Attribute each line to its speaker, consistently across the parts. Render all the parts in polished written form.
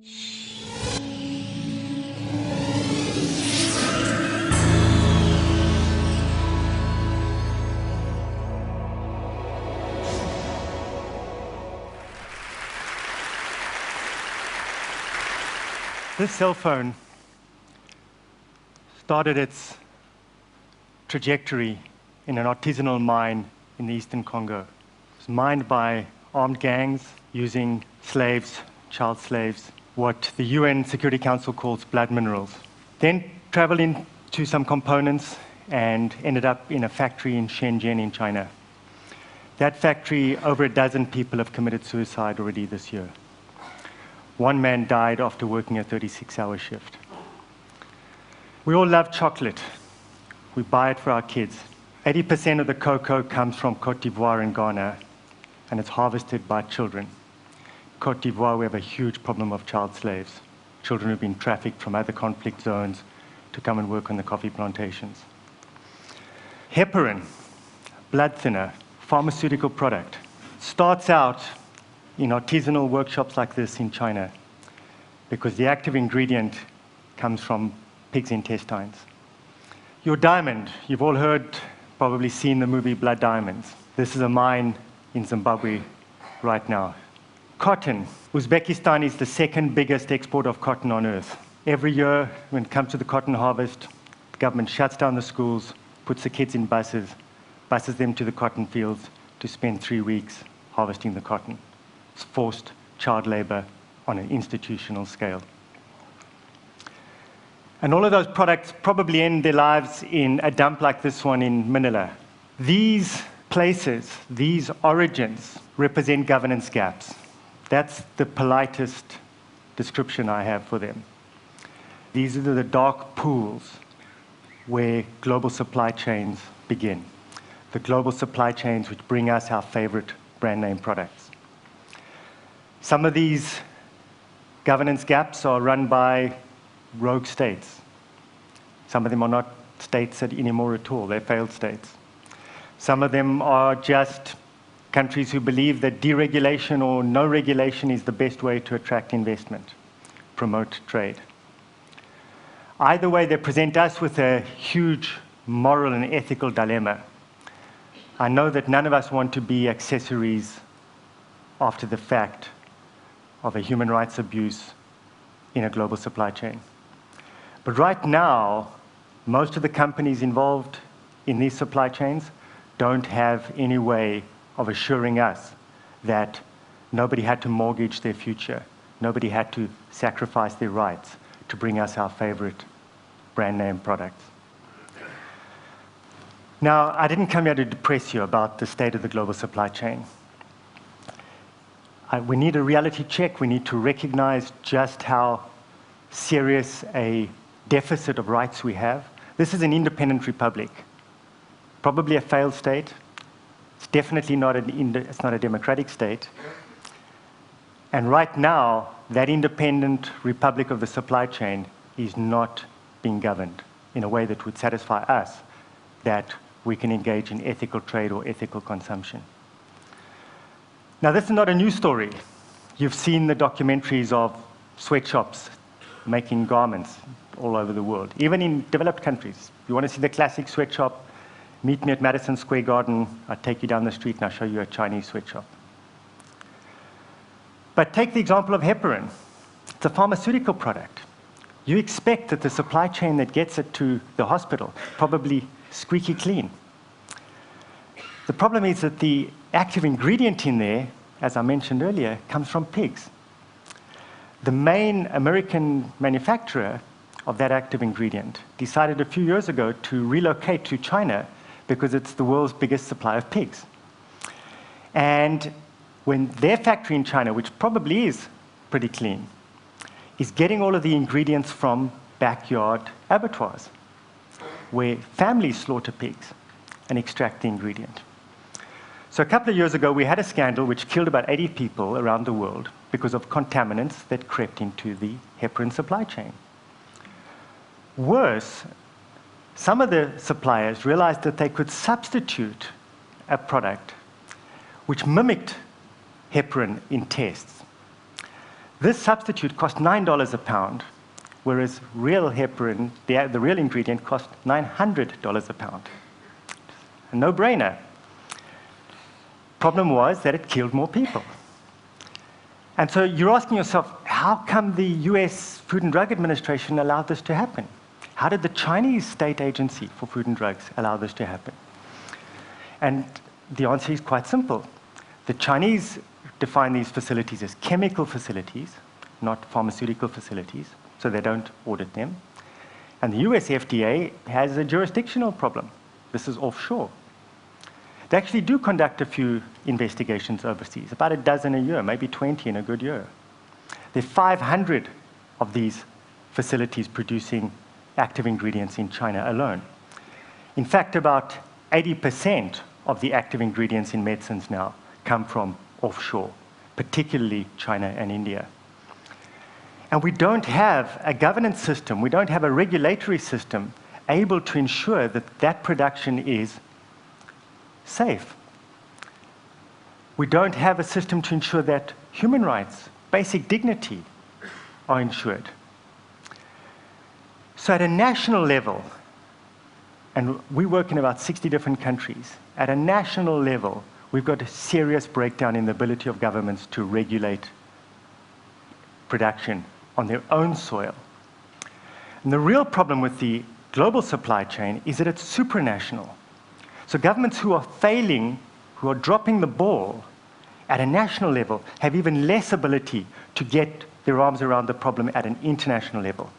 Speaker 1: This cell phone started its trajectory in an artisanal mine in the eastern Congo. It was mined by armed gangs using slaves, child slaves, what the UN Security Council calls blood minerals. Then traveled into some components and ended up in a factory in Shenzhen in China. That factory, over a dozen people have committed suicide already this year. One man died after working a 36-hour shift. We all love chocolate. We buy it for our kids. 80% of the cocoa comes from Côte d'Ivoire and Ghana, and it's harvested by children. Côte d'Ivoire, we have a huge problem of child slaves, children who've been trafficked from other conflict zones to come and work on the coffee plantations. Heparin, blood thinner, pharmaceutical product, starts out in artisanal workshops like this in China because the active ingredient comes from pig's intestines. Your diamond, you've all heard, probably seen the movie Blood Diamonds. This is a mine in Zimbabwe right now. Cotton, Uzbekistan is the second biggest exporter of cotton on earth. Every year, when it comes to the cotton harvest, the government shuts down the schools, puts the kids in buses them to the cotton fields to spend 3 weeks harvesting the cotton. It's forced child labor on an institutional scale. And all of those products probably end their lives in a dump like this one in Manila. These places, these origins, represent governance gaps. That's the politest description I have for them. These are the dark pools where global supply chains begin. The global supply chains which bring us our favorite brand name products. Some of these governance gaps are run by rogue states. Some of them are not states anymore at all, they're failed states. Some of them are just countries who believe that deregulation or no regulation is the best way to attract investment, promote trade. Either way, they present us with a huge moral and ethical dilemma. I know that none of us want to be accessories after the fact of a human rights abuse in a global supply chain. But right now, most of the companies involved in these supply chains don't have any way of assuring us that nobody had to mortgage their future, nobody had to sacrifice their rights to bring us our favorite brand name products. Now, I didn't come here to depress you about the state of the global supply chain. We need a reality check. We need to recognize just how serious a deficit of rights we have. This is an independent republic, probably a failed state. It's definitely not it's not a democratic state. And right now, that independent republic of the supply chain is not being governed in a way that would satisfy us that we can engage in ethical trade or ethical consumption. Now, this is not a new story. You've seen the documentaries of sweatshops making garments all over the world, even in developed countries. If you want to see the classic sweatshop, meet me at Madison Square Garden. I'll take you down the street and I'll show you a Chinese sweatshop. But take the example of heparin. It's a pharmaceutical product. You expect that the supply chain that gets it to the hospital probably squeaky clean. The problem is that the active ingredient in there, as I mentioned earlier, comes from pigs. The main American manufacturer of that active ingredient decided a few years ago to relocate to China because it's the world's biggest supply of pigs. And when their factory in China, which probably is pretty clean, is getting all of the ingredients from backyard abattoirs, where families slaughter pigs and extract the ingredient. So a couple of years ago, we had a scandal which killed about 80 people around the world because of contaminants that crept into the heparin supply chain. Worse, some of the suppliers realized that they could substitute a product which mimicked heparin in tests. This substitute cost $9 a pound, whereas real heparin, the real ingredient, cost $900 a pound. A no-brainer. Problem was that it killed more people. And so you're asking yourself, how come the US Food and Drug Administration allowed this to happen? How did the Chinese State Agency for Food and Drugs allow this to happen? And the answer is quite simple. The Chinese define these facilities as chemical facilities, not pharmaceutical facilities, so they don't audit them. And the US FDA has a jurisdictional problem. This is offshore. They actually do conduct a few investigations overseas, about a dozen a year, maybe 20 in a good year. There are 500 of these facilities producing active ingredients in China alone. In fact, about 80% of the active ingredients in medicines now come from offshore, particularly China and India. And we don't have a governance system, we don't have a regulatory system able to ensure that that production is safe. We don't have a system to ensure that human rights, basic dignity, are ensured. So at a national level, and we work in about 60 different countries, at a national level, we've got a serious breakdown in the ability of governments to regulate production on their own soil. And the real problem with the global supply chain is that it's supranational. So governments who are failing, who are dropping the ball at a national level, have even less ability to get their arms around the problem at an international level.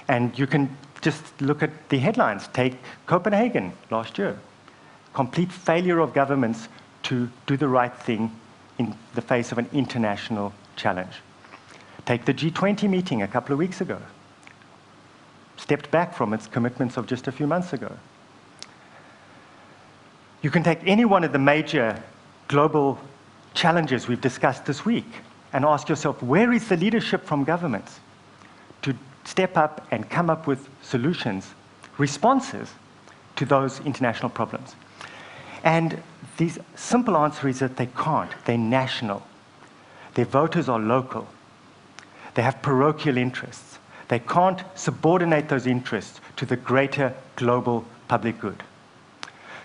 Speaker 1: And you can just look at the headlines. Take Copenhagen last year. Complete failure of governments to do the right thing in the face of an international challenge. Take the G20 meeting a couple of weeks ago. Stepped back from its commitments of just a few months ago. You can take any one of the major global challenges we've discussed this week and ask yourself, where is the leadership from governments to step up and come up with solutions, responses to those international problems? And the simple answer is that they can't. They're national. Their voters are local. They have parochial interests. They can't subordinate those interests to the greater global public good.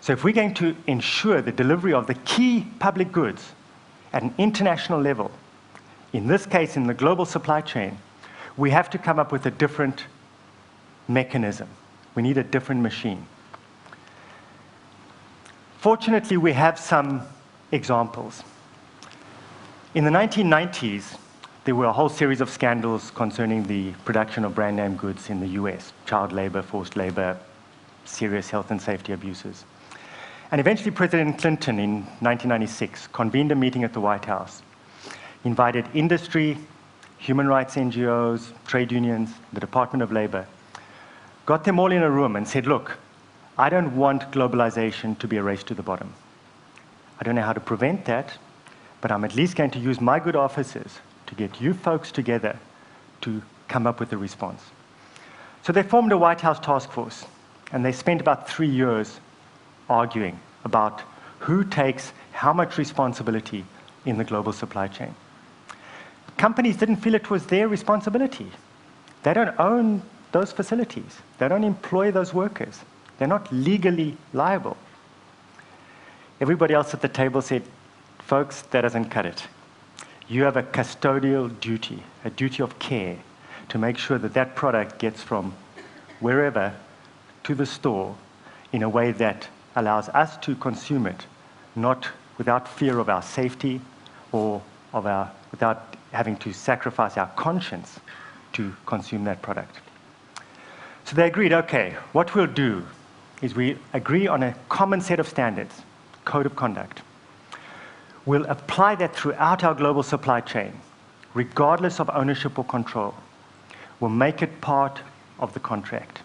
Speaker 1: So if we're going to ensure the delivery of the key public goods at an international level, in this case in the global supply chain, we have to come up with a different mechanism. We need a different machine. Fortunately, we have some examples. In the 1990s, there were a whole series of scandals concerning the production of brand name goods in the US, child labor, forced labor, serious health and safety abuses. And eventually President Clinton in 1996 convened a meeting at the White House, invited industry, human rights NGOs, trade unions, the Department of Labor, got them all in a room and said, look, I don't want globalization to be a race to the bottom. I don't know how to prevent that, but I'm at least going to use my good offices to get you folks together to come up with a response. So they formed a White House task force, and they spent about 3 years arguing about who takes how much responsibility in the global supply chain. Companies didn't feel it was their responsibility. They don't own those facilities. They don't employ those workers. They're not legally liable. Everybody else at the table said, folks, that doesn't cut it. You have a custodial duty, a duty of care, to make sure that that product gets from wherever to the store in a way that allows us to consume it, not without fear of our safety or without having to sacrifice our conscience to consume that product. So they agreed, okay, what we'll do is we agree on a common set of standards, code of conduct. We'll apply that throughout our global supply chain, regardless of ownership or control. We'll make it part of the contract.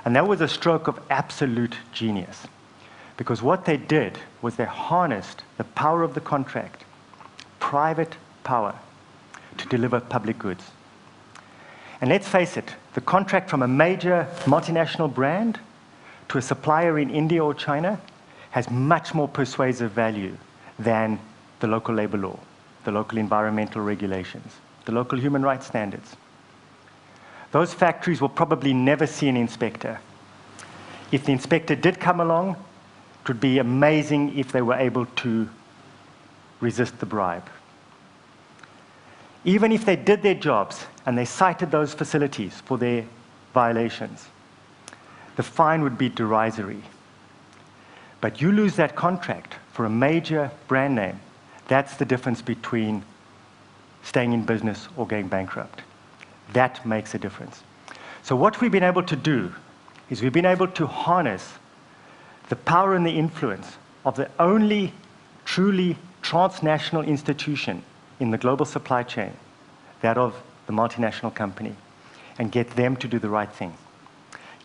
Speaker 1: And that was a stroke of absolute genius, because what they did was they harnessed the power of the contract, private power, to deliver public goods. And let's face it, the contract from a major multinational brand to a supplier in India or China has much more persuasive value than the local labor law, the local environmental regulations, the local human rights standards. Those factories will probably never see an inspector. If the inspector did come along, it would be amazing if they were able to resist the bribe. Even if they did their jobs and they cited those facilities for their violations, the fine would be derisory. But you lose that contract for a major brand name. That's the difference between staying in business or going bankrupt. That makes a difference. So what we've been able to do is we've been able to harness the power and the influence of the only truly transnational institution in the global supply chain, that of the multinational company, and get them to do the right thing.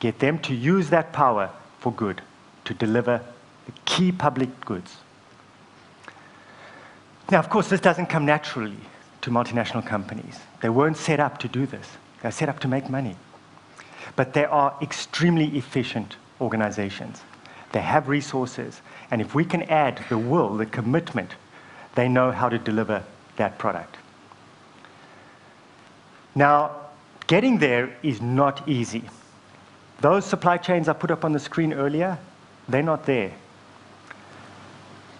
Speaker 1: Get them to use that power for good, to deliver the key public goods. Now, of course, this doesn't come naturally to multinational companies. They weren't set up to do this. They're set up to make money. But they are extremely efficient organizations. They have resources, and if we can add the will, the commitment, they know how to deliver that product. Now, getting there is not easy. Those supply chains I put up on the screen earlier, they're not there.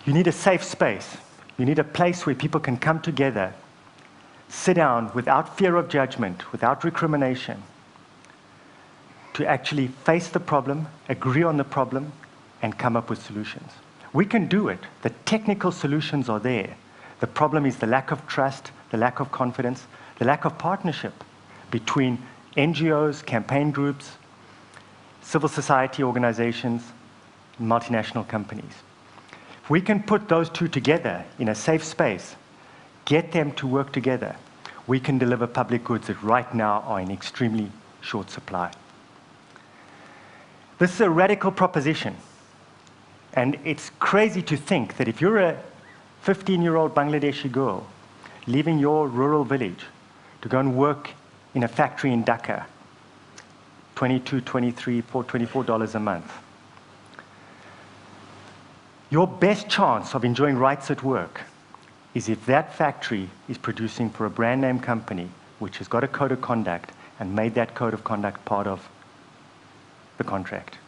Speaker 1: You need a safe space. You need a place where people can come together, sit down without fear of judgment, without recrimination, to actually face the problem, agree on the problem, and come up with solutions. We can do it. The technical solutions are there. The problem is the lack of trust, the lack of confidence, the lack of partnership between NGOs, campaign groups, civil society organizations, and multinational companies. If we can put those two together in a safe space, get them to work together, we can deliver public goods that right now are in extremely short supply. This is a radical proposition. And it's crazy to think that if you're a 15-year-old Bangladeshi girl leaving your rural village to go and work in a factory in Dhaka, $22, $23, $24 a month, your best chance of enjoying rights at work is if that factory is producing for a brand name company which has got a code of conduct and made that code of conduct part of the contract.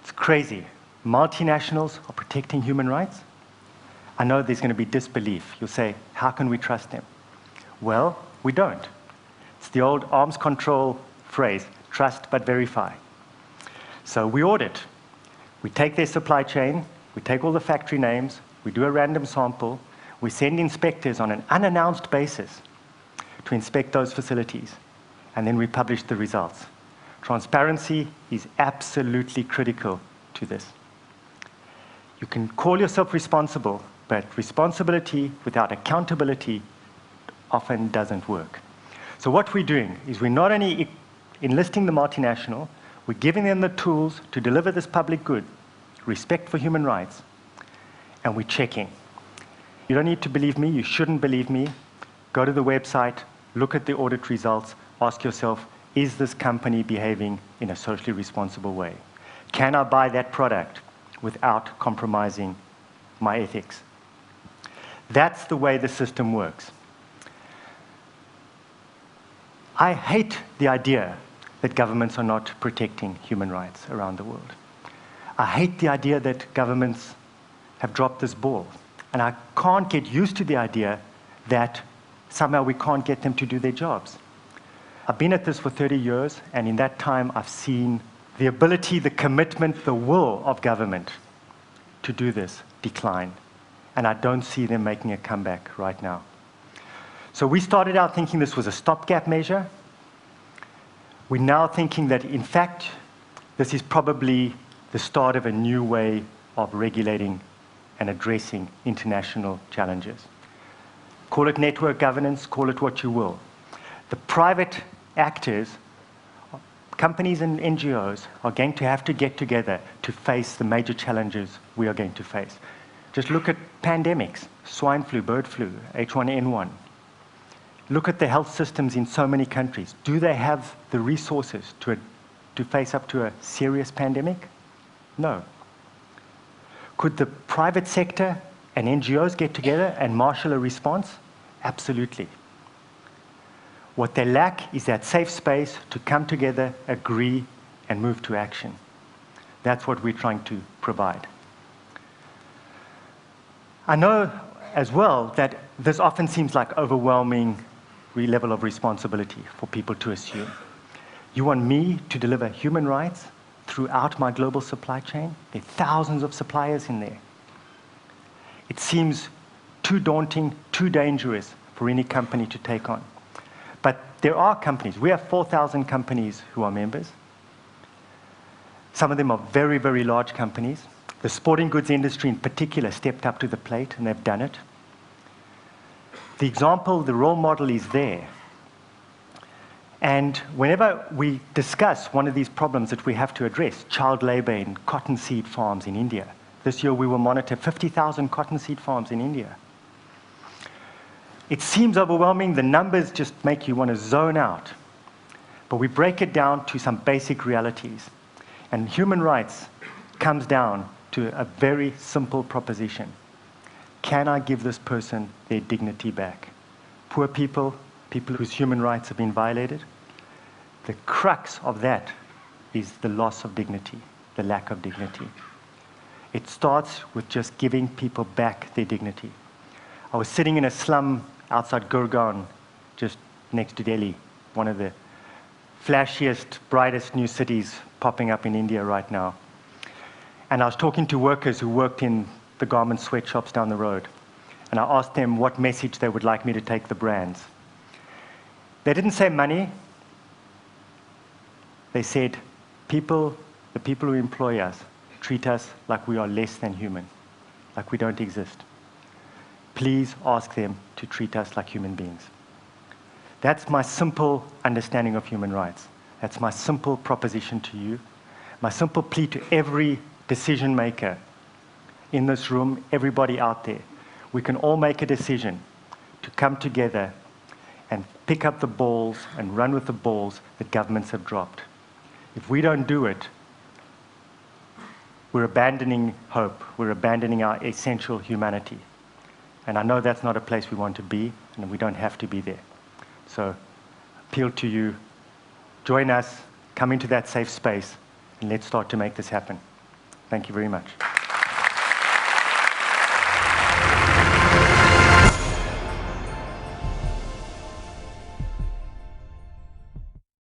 Speaker 1: It's crazy. Multinationals are protecting human rights. I know there's going to be disbelief. You'll say, how can we trust them? Well, we don't. It's the old arms control phrase, trust but verify. So we audit. We take their supply chain, we take all the factory names, we do a random sample, we send inspectors on an unannounced basis to inspect those facilities, and then we publish the results. Transparency is absolutely critical to this. You can call yourself responsible, but responsibility without accountability often doesn't work. So what we're doing is we're not only enlisting the multinational, we're giving them the tools to deliver this public good, respect for human rights, and we're checking. You don't need to believe me, you shouldn't believe me. Go to the website, look at the audit results, ask yourself, is this company behaving in a socially responsible way? Can I buy that product without compromising my ethics? That's the way the system works. I hate the idea that governments are not protecting human rights around the world. I hate the idea that governments have dropped this ball. And I can't get used to the idea that somehow we can't get them to do their jobs. I've been at this for 30 years, and in that time I've seen the ability, the commitment, the will of government to do this decline. And I don't see them making a comeback right now. So we started out thinking this was a stopgap measure. We're now thinking that, in fact, this is probably the start of a new way of regulating and addressing international challenges. Call it network governance, call it what you will. The private actors, companies and NGOs, are going to have to get together to face the major challenges we are going to face. Just look at pandemics, swine flu, bird flu, H1N1. Look at the health systems in so many countries. Do they have the resources to face up to a serious pandemic? No. Could the private sector and NGOs get together and marshal a response? Absolutely. What they lack is that safe space to come together, agree, and move to action. That's what we're trying to provide. I know as well that this often seems like overwhelming level of responsibility for people to assume. You want me to deliver human rights throughout my global supply chain? There are thousands of suppliers in there. It seems too daunting, too dangerous for any company to take on. But there are companies. We have 4,000 companies who are members. Some of them are very, very large companies. The sporting goods industry in particular stepped up to the plate, and they've done it. The example, the role model is there. And whenever we discuss one of these problems that we have to address, child labor in cottonseed farms in India, this year we will monitor 50,000 cottonseed farms in India. It seems overwhelming. The numbers just make you want to zone out. But we break it down to some basic realities. And human rights comes down to a very simple proposition. Can I give this person their dignity back? Poor people, people whose human rights have been violated, the crux of that is the loss of dignity, the lack of dignity. It starts with just giving people back their dignity. I was sitting in a slum outside Gurgaon, just next to Delhi, one of the flashiest, brightest new cities popping up in India right now. And I was talking to workers who worked in the garment sweatshops down the road. And I asked them what message they would like me to take the brands. They didn't say money. They said, the people who employ us treat us like we are less than human, like we don't exist. Please ask them to treat us like human beings. That's my simple understanding of human rights. That's my simple proposition to you. My simple plea to every decision maker in this room, everybody out there. We can all make a decision to come together and pick up the balls and run with the balls that governments have dropped. If we don't do it, we're abandoning hope. We're abandoning our essential humanity. And I know that's not a place we want to be, and we don't have to be there. So, appeal to you, join us, come into that safe space, and let's start to make this happen. Thank you very much.